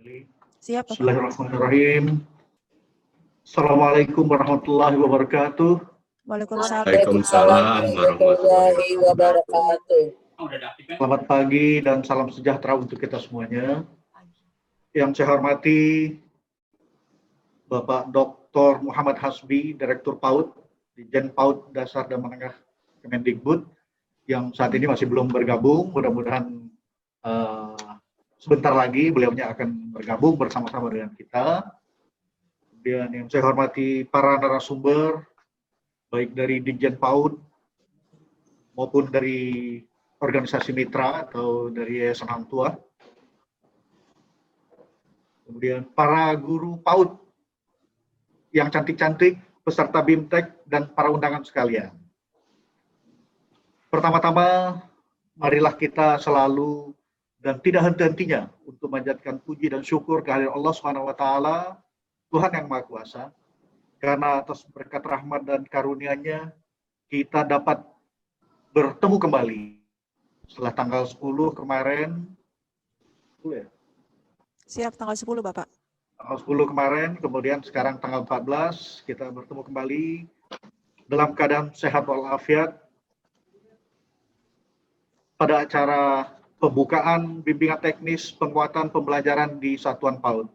Siap, Bapak. Bismillahirrahmanirrahim. Assalamualaikum warahmatullahi wabarakatuh. Waalaikumsalam. Waalaikumsalam warahmatullahi wabarakatuh. Selamat pagi dan salam sejahtera untuk kita semuanya. Yang saya hormati Bapak Dr. Muhammad Hasbi, Direktur PAUD, Dirjen PAUD Dasar dan Menengah Kemendikbud, yang saat ini masih belum bergabung. Mudah-mudahan sebentar lagi beliaunya akan bergabung bersama-sama dengan kita. Kemudian yang saya hormati para narasumber, baik dari Dirjen PAUD maupun dari organisasi mitra atau dari Yayasan Hang Tuah. Kemudian para guru PAUD yang cantik-cantik, peserta BIMTEK, dan para undangan sekalian. Pertama-tama, marilah kita selalu dan tidak henti-hentinya untuk memanjatkan puji dan syukur kehadirat Allah SWT, Tuhan yang Maha Kuasa, karena atas berkat rahmat dan karunia-Nya kita dapat bertemu kembali setelah tanggal 10 kemarin. Siap, tanggal 10, Bapak. Tanggal 10 kemarin, kemudian sekarang tanggal 14, kita bertemu kembali dalam keadaan sehat walafiat pada acara pembukaan bimbingan teknis penguatan pembelajaran di Satuan PAUD.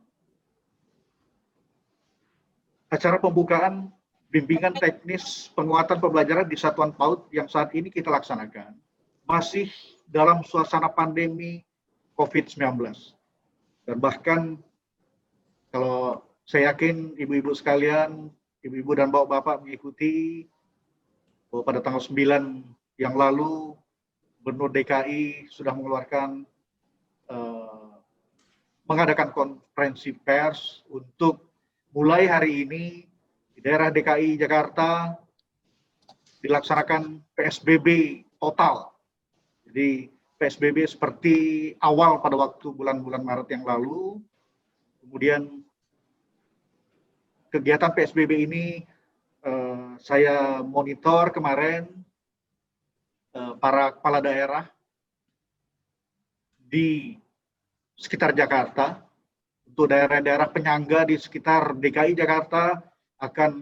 Acara pembukaan bimbingan teknis penguatan pembelajaran di Satuan PAUD yang saat ini kita laksanakan masih dalam suasana pandemi COVID-19. Dan bahkan kalau saya yakin ibu-ibu sekalian, ibu-ibu dan bapak-bapak mengikuti bahwa pada tanggal 9 yang lalu Gubernur DKI sudah mengeluarkan mengadakan konferensi pers untuk mulai hari ini di daerah DKI Jakarta dilaksanakan PSBB total. Jadi PSBB seperti awal pada waktu bulan-bulan Maret yang lalu. Kemudian kegiatan PSBB ini saya monitor kemarin para kepala daerah di sekitar Jakarta. Untuk daerah-daerah penyangga di sekitar DKI Jakarta akan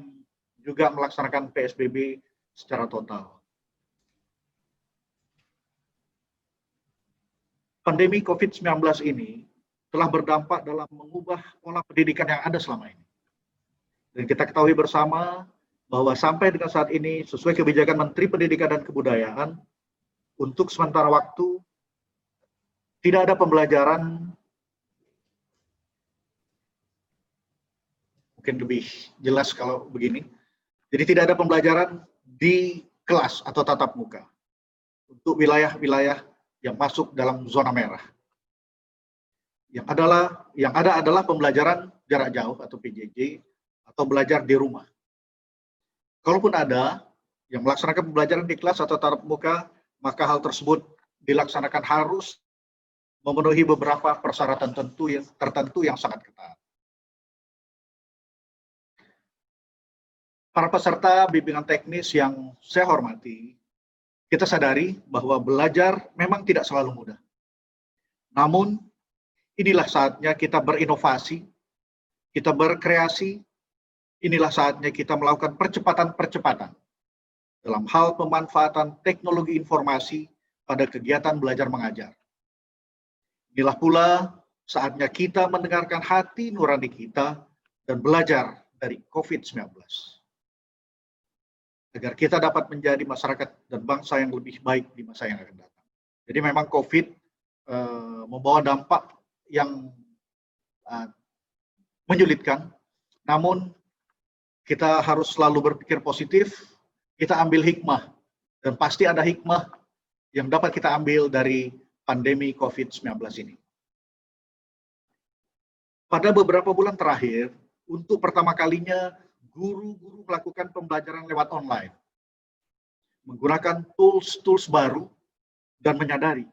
juga melaksanakan PSBB secara total. Pandemi COVID-19 ini telah berdampak dalam mengubah pola pendidikan yang ada selama ini. Dan kita ketahui bersama bahwa sampai dengan saat ini, sesuai kebijakan Menteri Pendidikan dan Kebudayaan, untuk sementara waktu tidak ada pembelajaran. Mungkin lebih jelas kalau begini. Jadi tidak ada pembelajaran di kelas atau tatap muka untuk wilayah-wilayah yang masuk dalam zona merah. Yang ada adalah pembelajaran jarak jauh atau PJJ atau belajar di rumah. Kalaupun ada yang melaksanakan pembelajaran di kelas atau tatap muka, maka hal tersebut dilaksanakan harus memenuhi beberapa persyaratan tertentu yang sangat ketat. Para peserta bimbingan teknis yang saya hormati, kita sadari bahwa belajar memang tidak selalu mudah. Namun, inilah saatnya kita berinovasi, kita berkreasi, inilah saatnya kita melakukan percepatan-percepatan dalam hal pemanfaatan teknologi informasi pada kegiatan belajar mengajar. Inilah pula saatnya kita mendengarkan hati nurani kita dan belajar dari COVID-19. Agar kita dapat menjadi masyarakat dan bangsa yang lebih baik di masa yang akan datang. Jadi memang COVID membawa dampak yang menyulitkan, namun kita harus selalu berpikir positif, kita ambil hikmah, dan pasti ada hikmah yang dapat kita ambil dari pandemi COVID-19 ini. Pada beberapa bulan terakhir, untuk pertama kalinya, guru-guru melakukan pembelajaran lewat online, menggunakan tools baru dan menyadari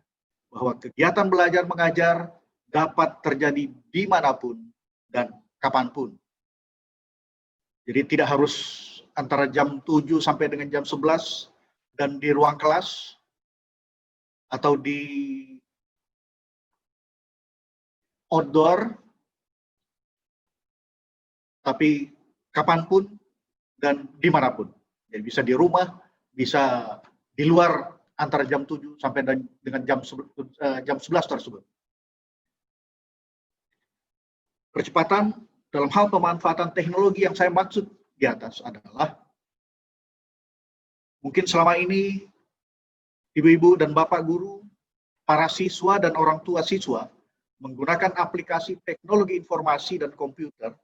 bahwa kegiatan belajar mengajar dapat terjadi dimanapun dan kapanpun. Jadi tidak harus antara jam 7 sampai dengan jam 11 dan di ruang kelas atau di outdoor tapi kapanpun dan dimanapun. Jadi bisa di rumah, bisa di luar antara jam 7 sampai dengan jam 11 tersebut. Percepatan dalam hal pemanfaatan teknologi yang saya maksud di atas adalah mungkin selama ini ibu-ibu dan bapak guru, para siswa dan orang tua siswa menggunakan aplikasi teknologi informasi dan komputer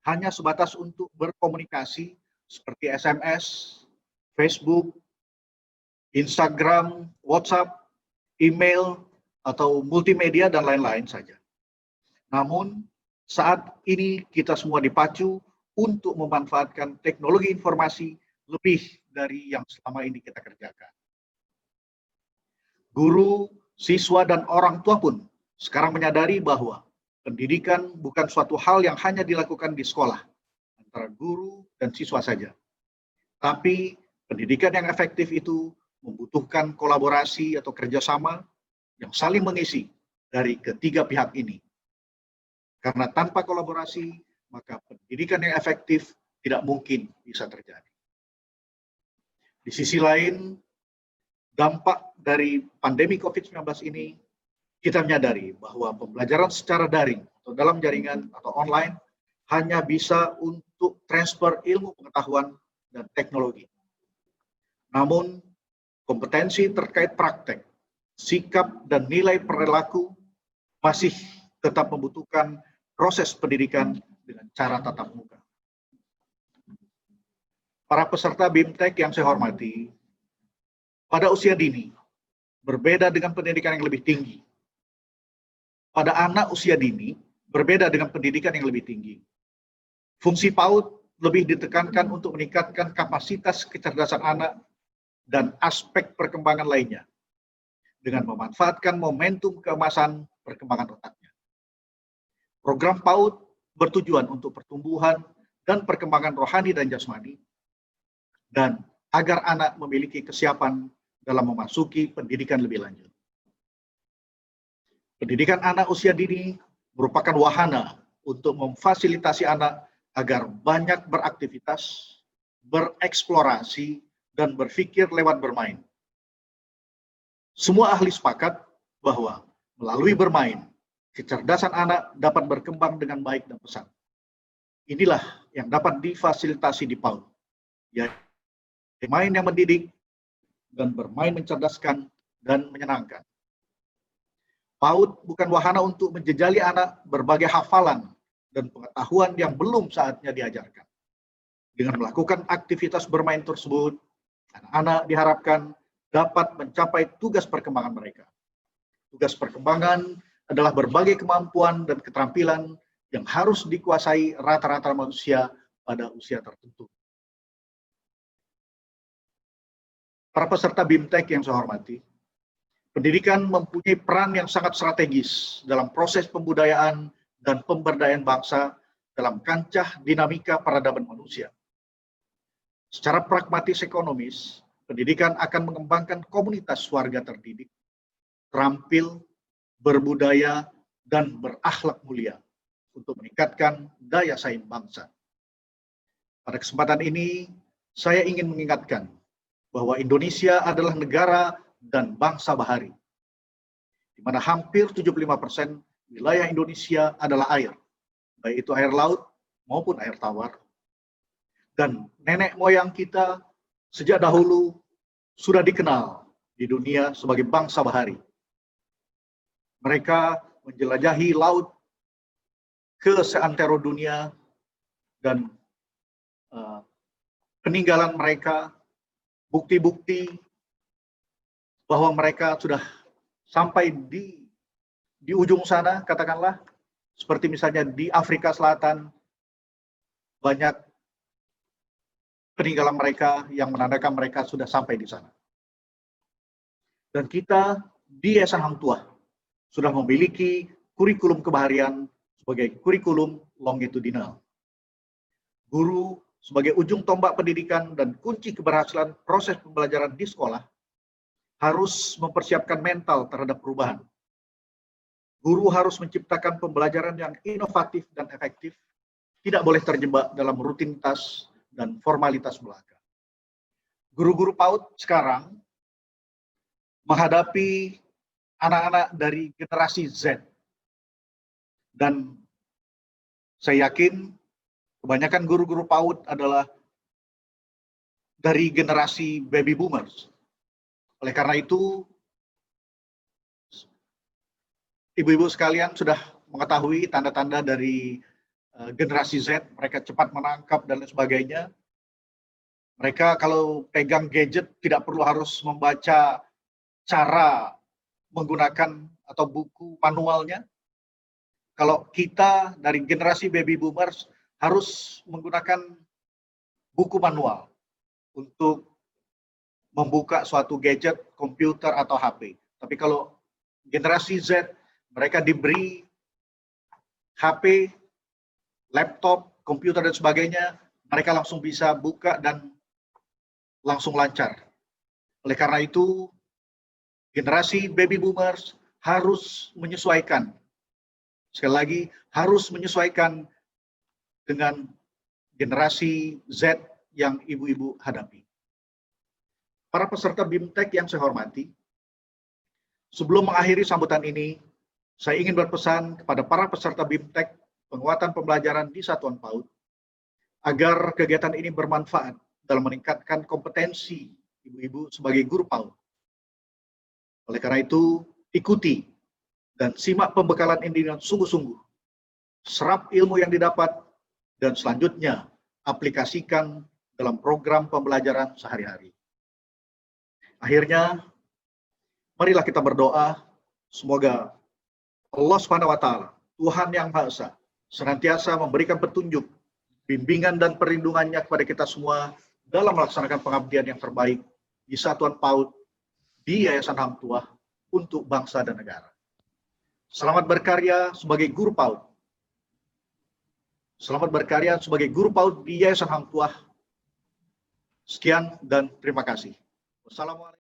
hanya sebatas untuk berkomunikasi seperti SMS, Facebook, Instagram, WhatsApp, email, atau multimedia dan lain-lain saja. Namun saat ini kita semua dipacu untuk memanfaatkan teknologi informasi lebih dari yang selama ini kita kerjakan. Guru, siswa, dan orang tua pun sekarang menyadari bahwa pendidikan bukan suatu hal yang hanya dilakukan di sekolah, antara guru dan siswa saja. Tapi pendidikan yang efektif itu membutuhkan kolaborasi atau kerjasama yang saling mengisi dari ketiga pihak ini. Karena tanpa kolaborasi, maka pendidikan yang efektif tidak mungkin bisa terjadi. Di sisi lain, dampak dari pandemi COVID-19 ini, kita menyadari bahwa pembelajaran secara daring atau dalam jaringan atau online hanya bisa untuk transfer ilmu pengetahuan dan teknologi. Namun, kompetensi terkait praktek, sikap, dan nilai perilaku masih tetap membutuhkan proses pendidikan dengan cara tatap muka. Para peserta BIMTEK yang saya hormati, pada usia dini, berbeda dengan pendidikan yang lebih tinggi. Pada anak usia dini, berbeda dengan pendidikan yang lebih tinggi. Fungsi PAUD lebih ditekankan untuk meningkatkan kapasitas kecerdasan anak dan aspek perkembangan lainnya, dengan memanfaatkan momentum keemasan perkembangan otaknya. Program PAUD bertujuan untuk pertumbuhan dan perkembangan rohani dan jasmani, dan agar anak memiliki kesiapan dalam memasuki pendidikan lebih lanjut. Pendidikan anak usia dini merupakan wahana untuk memfasilitasi anak agar banyak beraktivitas, bereksplorasi, dan berpikir lewat bermain. Semua ahli sepakat bahwa melalui bermain, kecerdasan anak dapat berkembang dengan baik dan pesat. Inilah yang dapat difasilitasi di PAUD, yaitu bermain yang mendidik dan bermain mencerdaskan dan menyenangkan. PAUD bukan wahana untuk menjejali anak berbagai hafalan dan pengetahuan yang belum saatnya diajarkan. Dengan melakukan aktivitas bermain tersebut, anak-anak diharapkan dapat mencapai tugas perkembangan mereka. Tugas perkembangan adalah berbagai kemampuan dan keterampilan yang harus dikuasai rata-rata manusia pada usia tertentu. Para peserta BIMTEK yang saya hormati, pendidikan mempunyai peran yang sangat strategis dalam proses pembudayaan dan pemberdayaan bangsa dalam kancah dinamika peradaban manusia. Secara pragmatis ekonomis, pendidikan akan mengembangkan komunitas warga terdidik, terampil, berbudaya, dan berakhlak mulia untuk meningkatkan daya saing bangsa. Pada kesempatan ini, saya ingin mengingatkan bahwa Indonesia adalah negara dan bangsa bahari, di mana hampir 75% wilayah Indonesia adalah air, baik itu air laut maupun air tawar. Dan nenek moyang kita sejak dahulu sudah dikenal di dunia sebagai bangsa bahari. Mereka menjelajahi laut ke seantero dunia, dan peninggalan mereka, bukti-bukti bahwa mereka sudah sampai di ujung sana, katakanlah, seperti misalnya di Afrika Selatan, banyak peninggalan mereka yang menandakan mereka sudah sampai di sana. Dan kita di Yayasan Hang Tuah sudah memiliki kurikulum kebaharian sebagai kurikulum longitudinal. Guru sebagai ujung tombak pendidikan dan kunci keberhasilan proses pembelajaran di sekolah harus mempersiapkan mental terhadap perubahan. Guru harus menciptakan pembelajaran yang inovatif dan efektif tidak boleh terjebak dalam rutinitas dan formalitas belaka. Guru-guru PAUD sekarang menghadapi anak-anak dari generasi Z. Dan saya yakin kebanyakan guru-guru PAUD adalah dari generasi baby boomers. Oleh karena itu, ibu-ibu sekalian sudah mengetahui tanda-tanda dari generasi Z, mereka cepat menangkap dan lain sebagainya. Mereka kalau pegang gadget tidak perlu harus membaca cara menggunakan atau buku manualnya. Kalau kita dari generasi baby boomers harus menggunakan buku manual untuk membuka suatu gadget, komputer atau HP. Tapi kalau generasi Z, mereka diberi HP, laptop, komputer dan sebagainya, mereka langsung bisa buka dan langsung lancar. Oleh karena itu, generasi baby boomers harus menyesuaikan. Sekali lagi, harus menyesuaikan dengan generasi Z yang ibu-ibu hadapi. Para peserta BIMTEK yang saya hormati, sebelum mengakhiri sambutan ini, saya ingin berpesan kepada para peserta BIMTEK penguatan pembelajaran di Satuan PAUD, agar kegiatan ini bermanfaat dalam meningkatkan kompetensi ibu-ibu sebagai guru PAUD. Oleh karena itu, ikuti dan simak pembekalan ini dengan sungguh-sungguh. Serap ilmu yang didapat dan selanjutnya aplikasikan dalam program pembelajaran sehari-hari. Akhirnya, marilah kita berdoa, semoga Allah SWT, Tuhan yang Maha Esa, senantiasa memberikan petunjuk, bimbingan dan perlindungannya kepada kita semua dalam melaksanakan pengabdian yang terbaik di Satuan PAUD, di Yayasan Hang Tuah, untuk bangsa dan negara. Selamat berkarya sebagai guru PAUD. Selamat berkarya sebagai guru PAUD di Yayasan Hang Tuah. Sekian dan terima kasih. Wassalamualaikum.